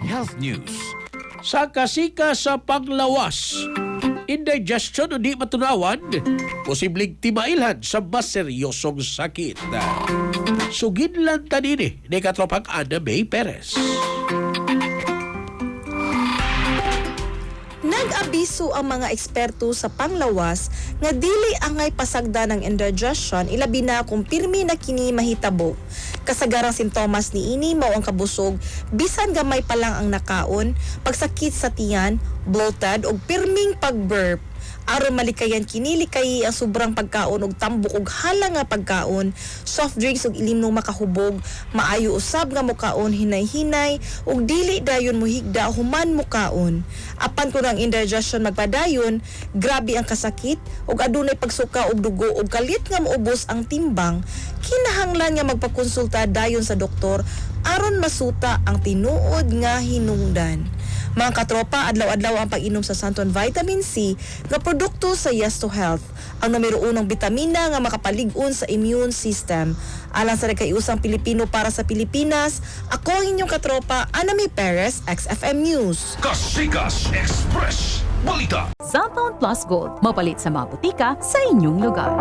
Health News. Sa kasika sa panglawas, indigestion o di matunawan, posibleng timailhan sa mas seryosong sakit. Sugid lang tanini ni katropang Ana May Perez. Nag-abiso ang mga eksperto sa panglawas nga dili angay pasagda ng indigestion ilabi na kung pirmi na kini mahitabo. Kasagarang sintomas ni ini mao ang kabusog, bisan gamay pa lang ang nakaon, pagsakit sa tiyan, bloated ug pirming pagburp. Aron malikayan kini likay ang sobrang pagkaon ug tambok ug hala nga pagkaon, soft drinks ug ilim nung makahubog, maayo usab nga mukaon hinay-hinay ug dili dayon muhigda human mukaon. Apan kun ang indigestion magpadayon, grabe ang kasakit ug adunay pagsuka og dugo ug kalit nga maubos ang timbang, kinahanglan nga magpakonsulta dayon sa doktor aron masuta ang tinuod nga hinungdan. Mga katropa, adlaw-adlaw ang pag-inom sa Santon Vitamin C nga produkto sa Yes to Health, ang numero unong bitamina nga makapalig-on sa immune system. Alang sa nagkaiusang Pilipino para sa Pilipinas, ako ang inyong katropa, Ana May Perez, XFM News. Kasikas Express Balita. Cellphone Plus Gold, mapalit sa mga butika sa inyong lugar.